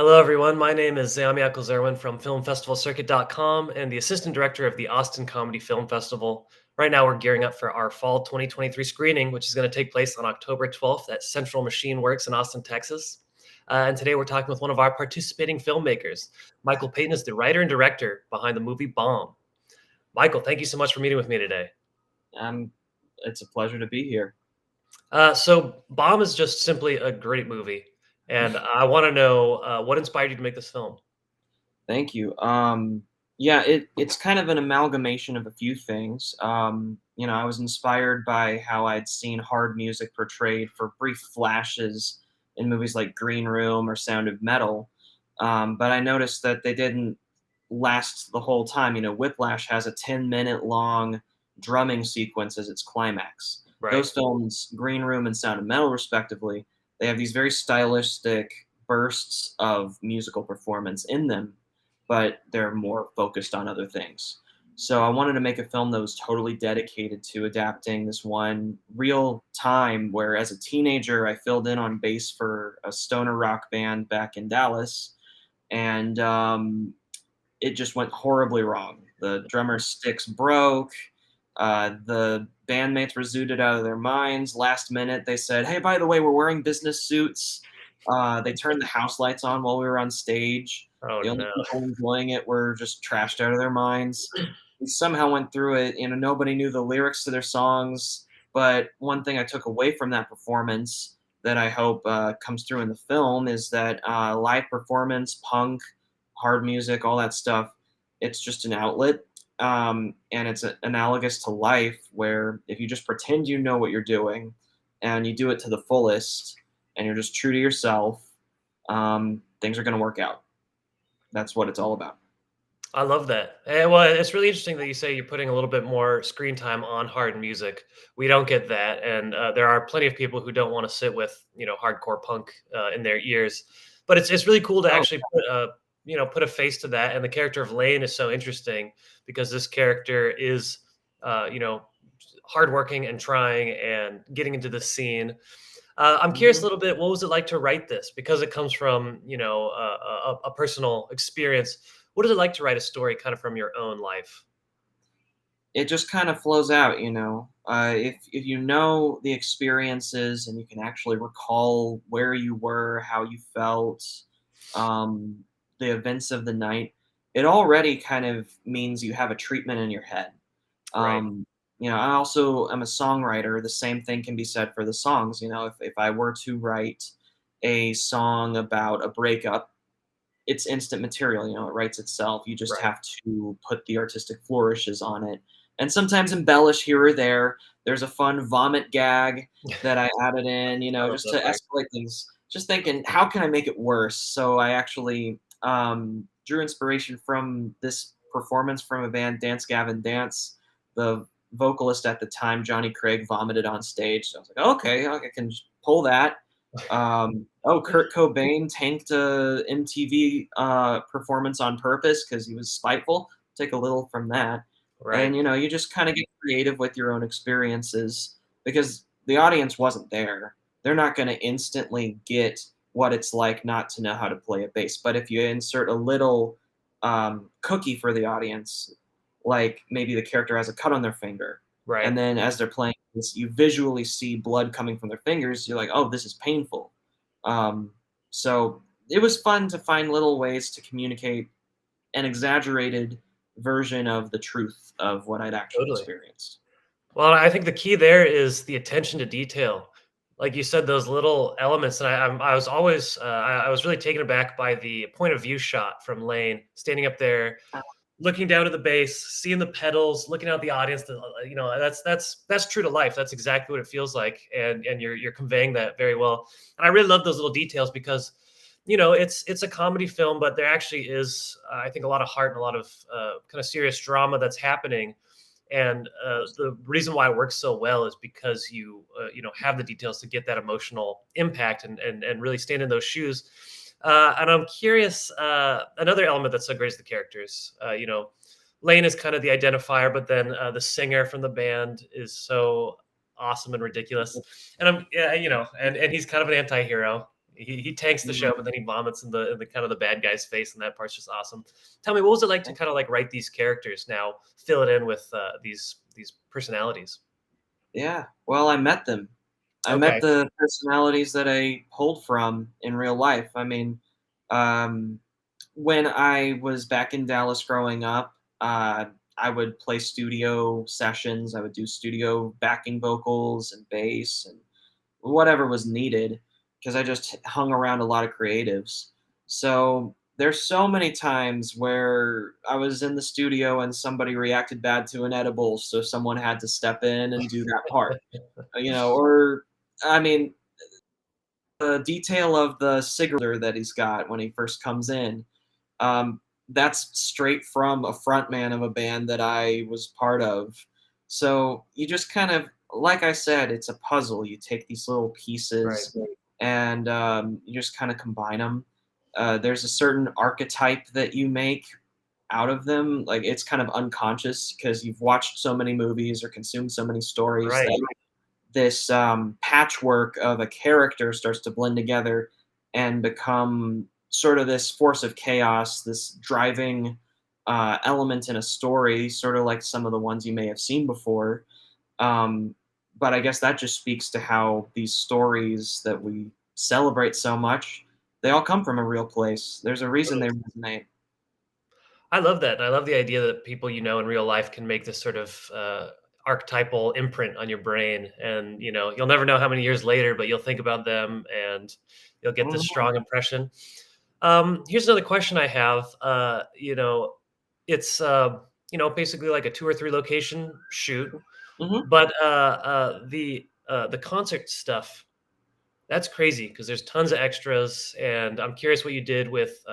Hello, everyone. My name is Zami Zerwin from FilmFestivalCircuit.com and the assistant director of the Austin Comedy Film Festival. Right now, we're gearing up for our fall 2023 screening, which is going to take place on October 12th at Central Machine Works in Austin, Texas. And today, we're talking with one of our participating filmmakers. Michael Payton is the writer and director behind the movie Bomb. Michael, thank you so much for meeting with me today. Um, it's a pleasure to be here. So, Bomb is just simply a great movie. And I want to know what inspired you to make this film? Thank you. Yeah, it's kind of an amalgamation of a few things. I was inspired by how I'd seen hard music portrayed for brief flashes in movies like Green Room or Sound of Metal, but I noticed that they didn't last the whole time. Whiplash has a 10-minute long drumming sequence as its climax. Right. Those films, Green Room and Sound of Metal, respectively, they have these very stylistic bursts of musical performance in them, but they're more focused on other things. So I wanted to make a film that was totally dedicated to adapting this one real time where, as a teenager, I filled in on bass for a stoner rock band back in Dallas, and it just went horribly wrong. The drummer's sticks broke. The bandmates were zooted out of their minds. Last minute, they said, "Hey, by the way, we're wearing business suits." They turned the house lights on while we were on stage. Oh, The only no. people enjoying it were just trashed out of their minds. We somehow went through it. Nobody knew the lyrics to their songs. But one thing I took away from that performance that I hope comes through in the film is that live performance, punk, hard music, all that stuff, it's just an outlet. And it's analogous to life, where if you just pretend you know what you're doing and you do it to the fullest and you're just true to yourself, things are going to work out. That's what it's all about. I love that. Well, it's really interesting that you say you're putting a little bit more screen time on hard music. We don't get that, and there are plenty of people who don't want to sit with hardcore punk in their ears. But it's really cool to Oh, actually put a face to that. And the character of Lane is so interesting because this character is you know hardworking and trying and getting into the scene. I'm curious a mhm. little bit. What was it like to write this? Because it comes from a personal experience. What is it like to write a story kind of from your own life? It just kind of flows out. If you know the experiences and you can actually recall where you were, how you felt, um, the events of the night, it already kind of means you have a treatment in your head. Right. I also am a songwriter. The same thing can be said for the songs. If I were to write a song about a breakup, it's instant material. It writes itself. You just Right. have to put the artistic flourishes on it, and sometimes embellish here or there. There's a fun vomit gag that I added in, I love just that to part. escalate things. Just thinking, how can I make it worse? So I actually drew inspiration from this performance from a band, Dance Gavin Dance. The vocalist at the time, Johnny Craig, vomited on stage. So I was like, okay, I can just pull that. Kurt Cobain tanked a MTV performance on purpose because he was spiteful. Take a little from that, Right. and you just kind of get creative with your own experiences because the audience wasn't there. They're not going to instantly get what it's like not to know how to play a bass. But if you insert a little cookie for the audience, like maybe the character has a cut on their finger, Right. and then as they're playing this, you visually see blood coming from their fingers. You're like, oh, this is painful. Um, so it was fun to find little ways to communicate an exaggerated version of the truth of what I'd actually Totally. experienced. Well, I think the key there is the attention to detail. Like you said, those little elements, and I was always I was really taken aback by the point of view shot from Lane standing up there, looking down at the bass, seeing the pedals, looking out at the audience. That's true to life. That's exactly what it feels like, and you're conveying that very well. And I really love those little details because it's a comedy film, but there actually is I think a lot of heart and a lot of kind of serious drama that's happening. And the reason why it works so well is because you have the details to get that emotional impact and really stand in those shoes. And I'm curious, another element that's so great is the characters. Lane is kind of the identifier, but then the singer from the band is so awesome and ridiculous. And I'm, yeah, and he's kind of an anti-hero. He tanks the show, but Mhm. then he vomits in the kind of the bad guy's face, and that part's just awesome. Tell me, what was it like to kind of like write these characters now, fill it in with these personalities? Yeah. Well, I met them. I met Okay, the personalities that I pulled from in real life. I mean, um, when I was back in Dallas growing up, I would play studio sessions. I would do studio backing vocals and bass and whatever was needed because I just hung around a lot of creatives. So there's so many times where I was in the studio and somebody reacted bad to an edible, so someone had to step in and do that part. Or I mean, the detail of the cigarette that he's got when he first comes in, um, that's straight from a frontman of a band that I was part of. So you just kind of, like I said, it's a puzzle. You take these little right, pieces and you just kind of combine them. There's a certain archetype that you make out of them. Like it's kind of unconscious because you've watched so many movies or consumed so many stories right, that this patchwork of a character starts to blend together and become sort of this force of chaos, this driving element in a story, sort of like some of the ones you may have seen before. Um, but I guess that just speaks to how these stories that we celebrate so much, they all come from a real place. There's a reason totally. they resonate. I love that, and I love the idea that people you know in real life can make this sort of archetypal imprint on your brain, and you'll never know how many years later, but you'll think about them, and you'll get this Mhm, strong impression. Here's another question I have. It's basically like a 2 or 3 location shoot, mhm. but the concert stuff, that's crazy because there's tons of extras, and I'm curious what you did with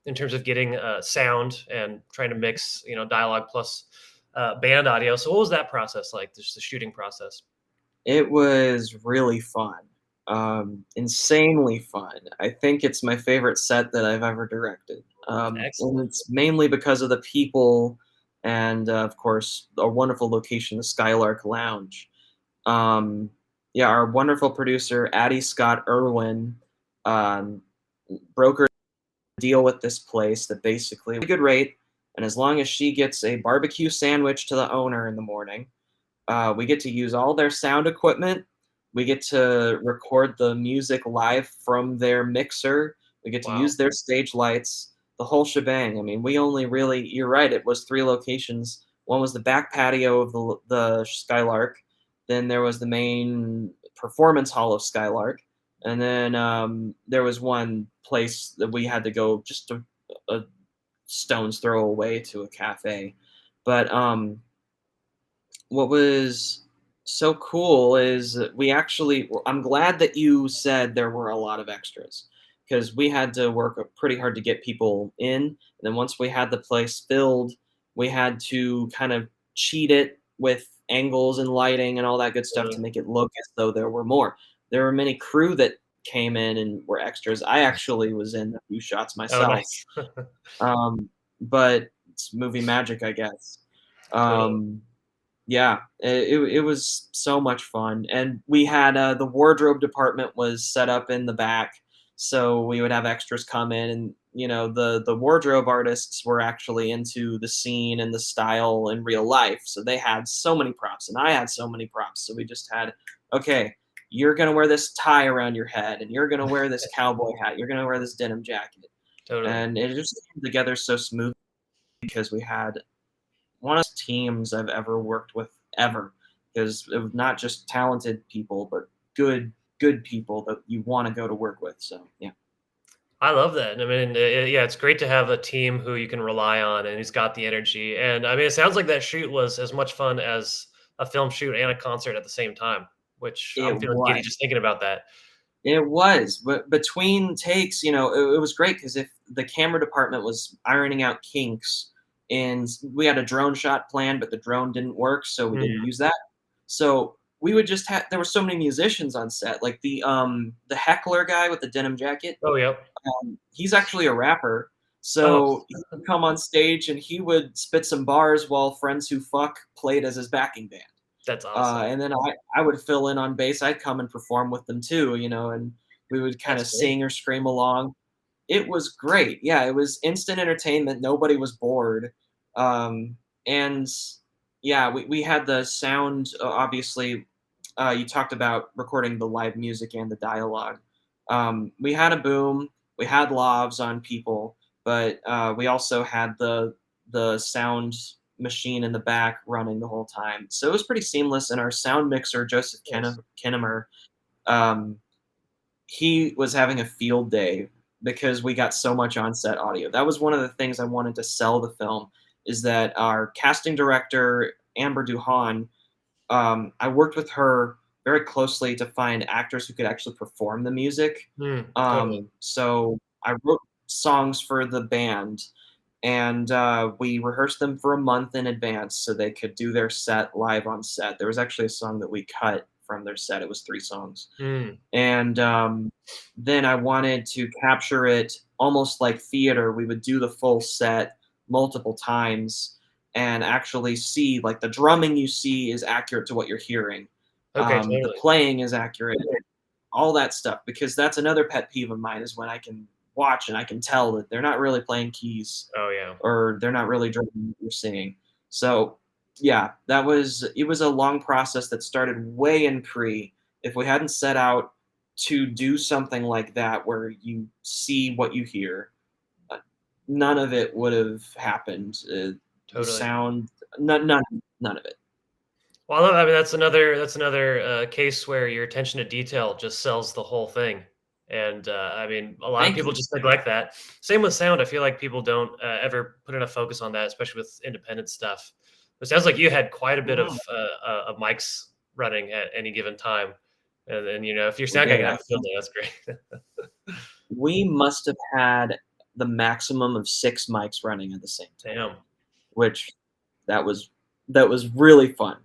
in terms of getting sound and trying to mix, dialogue plus band audio. So what was that process like? Just the shooting process. It was really fun, insanely fun. I think it's my favorite set that I've ever directed, and Excellent. it's mainly because of the people and, of course, a wonderful location, the Skylark Lounge. Um, yeah, our wonderful producer, Addie Scott Irwin, um, brokered a deal with this place that basically good rate, and as long as she gets a barbecue sandwich to the owner in the morning, we get to use all their sound equipment. We get to record the music live from their mixer. We get to Wow. use their stage lights, the whole shebang. I mean, we only really, you're right, it was three locations. One was the back patio of the Skylark. Then there was the main performance hall of Skylark. And then there was one place that we had to go just a stone's throw away to a cafe. But what was so cool is that we actually I'm glad that you said there were a lot of extras because we had to work pretty hard to get people in. And then once we had the place filled, we had to kind of cheat it with angles and lighting and all that good stuff Uh, to make it look as though there were more. There were many crew that came in and were extras. I actually was in a few shots oh, myself, nice. um, but it's movie magic, I guess. Totally. Um, yeah, it was so much fun, and we had, the wardrobe department was set up in the back, so we would have extras come in and, the wardrobe artists were actually into the scene and the style in real life, so they had so many props, and I had so many props, so we just had, "Okay, you're gonna wear this tie around your head, and you're gonna wear this cowboy hat, you're gonna wear this denim jacket," Totally. and it just came together so smooth because we had one of the teams I've ever worked with ever because it was not just talented people, but good people that you want to go to work with. So yeah, I love that. I mean, yeah, it's great to have a team who you can rely on and who's got the energy. And I mean, it sounds like that shoot was as much fun as a film shoot and a concert at the same time, which it I'm feeling giddy was. just thinking about that. It was, but between takes, it was great because if the camera department was ironing out kinks, and we had a drone shot planned, but the drone didn't work, so we didn't Mhm. use that. So we would just have there were so many musicians on set, like the heckler guy with the denim jacket. Oh, yep. He's actually a rapper, Oh, so he would come on stage and he would spit some bars while Friends Who Fuck played as his backing band. that's awesome. And then I would fill in on bass. I'd come and perform with them too, and We would kind That's of great. sing or scream along. It was great. Yeah, it was instant entertainment. Nobody was bored. Um, and yeah, we had the sound, obviously. You talked about recording the live music and the dialogue. We had a boom, we had lavs on people, but we also had the sound machine in the back running the whole time. So it was pretty seamless. And our sound mixer, Joseph Nice. Kinnemer, um, he was having a field day because we got so much on-set audio. That was one of the things I wanted to sell the film, is that our casting director, Amber Duhan, I worked with her very closely to find actors who could actually perform the music. Totally. So I wrote songs for the band, and we rehearsed them for a month in advance so they could do their set live on set. There was actually a song that we cut from their set. It was 3 songs. Mm. And then I wanted to capture it almost like theater. We would do the full set multiple times and actually see, like, the drumming you see is accurate to what you're hearing. Okay, The totally. playing is accurate, all that stuff. Because that's another pet peeve of mine, is when I can watch and I can tell that they're not really playing keys, Oh, yeah. or they're not really drumming what you're singing. So yeah, it was a long process that started way in pre. If we hadn't set out to do something like that where you see what you hear, uh, none of it would have happened. The Totally. sound, none of it. Well, I mean, that's another case where your attention to detail just sells the whole thing, and I mean, a lot of Thank people you. just neglect that. Same with sound. I feel like people don't ever put enough focus on that, especially with independent stuff. It sounds like you had quite a bit Mm, of mics running at any given time, and if your we sound guy did. can I have a field think day, that's great. we must have had the maximum of 6 mics running at the same time, Damn. which that was that was really fun,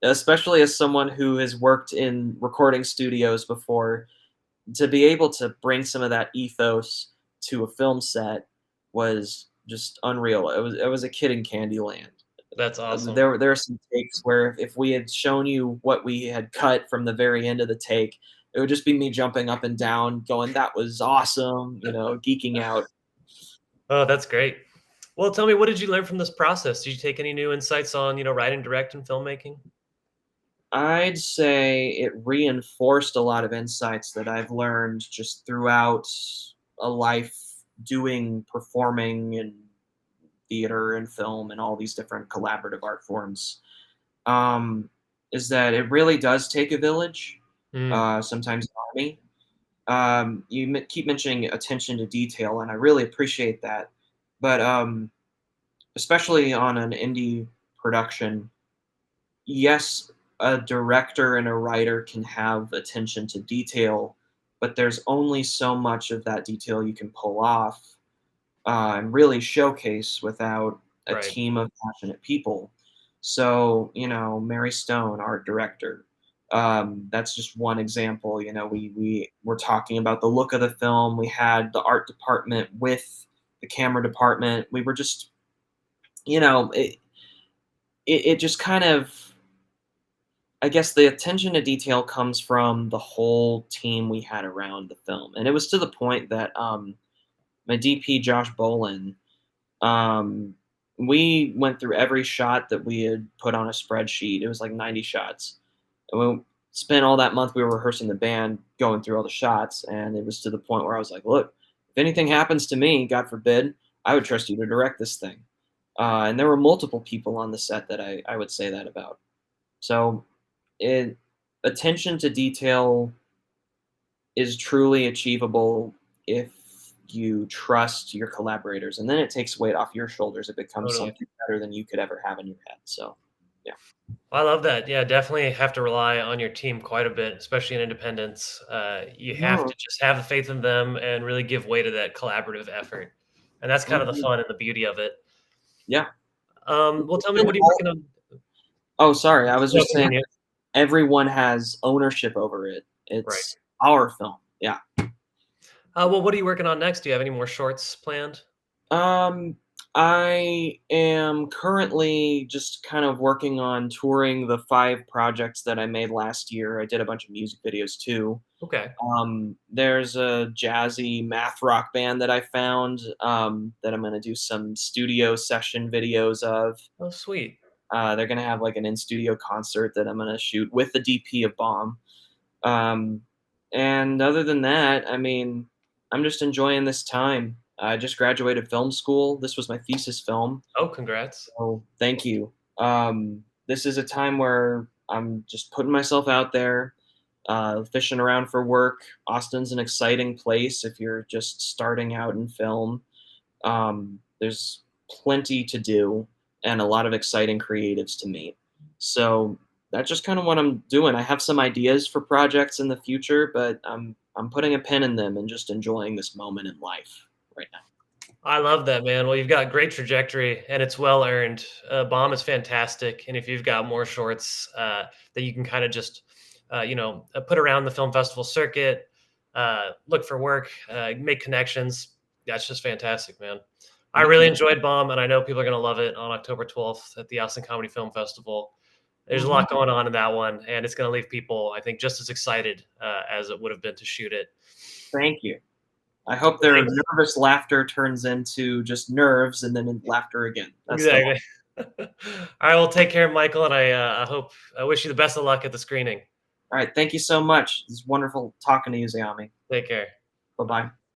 especially as someone who has worked in recording studios before. To be able to bring some of that ethos to a film set was just unreal. It was a kid in Candyland. That's awesome. There are some takes where if we had shown you what we had cut from the very end of the take, it would just be me jumping up and down, going, "That was awesome," geeking out. Oh, that's great. Well, tell me, what did you learn from this process? Did you take any new insights on, writing, directing, filmmaking? I'd say it reinforced a lot of insights that I've learned just throughout a life doing performing and theater and film and all these different collaborative art forms. Um, is that it really does take a village, Mm, sometimes an army. You keep mentioning attention to detail, and I really appreciate that. But especially on an indie production, yes, a director and a writer can have attention to detail, but there's only so much of that detail you can pull off and really showcase without a right. team of passionate people. So, Mary Stone, art director, that's just one example. We were talking about the look of the film. We had the art department with the camera department. We were just, you know, it, it just kind of, I guess the attention to detail comes from the whole team we had around the film. And it was to the point that my DP, Josh Bolin, Um, we went through every shot that we had put on a spreadsheet. It was like 90 shots. And we spent all that month we were rehearsing the band, going through all the shots, and it was to the point where I was like, "Look, if anything happens to me, God forbid, I would trust you to direct this thing." And there were multiple people on the set that I would say that about. So, it attention to detail is truly achievable if you trust your collaborators, and then it takes weight off your shoulders. It becomes Totally. something better than you could ever have in your head. So, yeah. I love that. Yeah, definitely have to rely on your team quite a bit, especially in independence. You have No, to just have the faith in them and really give way to that collaborative effort. And that's kind of the mhm, fun and the beauty of it. yeah. Well, tell me, And what are you working on? oh, sorry. I was No, just saying continue. everyone has ownership over it. Right. It's our film. Yeah. Well, what are you working on next? Do you have any more shorts planned? Um, I am currently just kind of working on touring the 5 projects that I made last year. I did a bunch of music videos too. Okay. There's a jazzy math rock band that I found, that I'm gonna do some studio session videos of. Oh, sweet. They're gonna have, like, an in-studio concert that I'm gonna shoot with the DP of Bomb. Um, and other than that, I mean, I'm just enjoying this time. I just graduated film school. This was my thesis film. Oh, congrats. Oh, thank you. This is a time where I'm just putting myself out there, fishing around for work. Austin's an exciting place if you're just starting out in film. There's plenty to do and a lot of exciting creatives to meet. So that's just kind of what I'm doing. I have some ideas for projects in the future, but I'm putting a pin in them and just enjoying this moment in life right now. I love that, man. Well, you've got great trajectory and it's well earned. Bomb is fantastic. And if you've got more shorts that you can kind of just, put around the film festival circuit, look for work, make connections, that's just fantastic, man. I Thank really you. enjoyed Bomb, and I know people are going to love it on October 12th at the Austin Comedy Film Festival. There's a Mhm. lot going on in that one, and it's going to leave people, I think, just as excited as it would have been to shoot it. Thank you. I hope Well, their thanks. nervous laughter turns into just nerves and then in laughter again. That's the Exactly. All right. Well, take care, Michael, and I wish you the best of luck at the screening. all right. Thank you so much. It's wonderful talking to you, Zayami. Take care. Bye bye.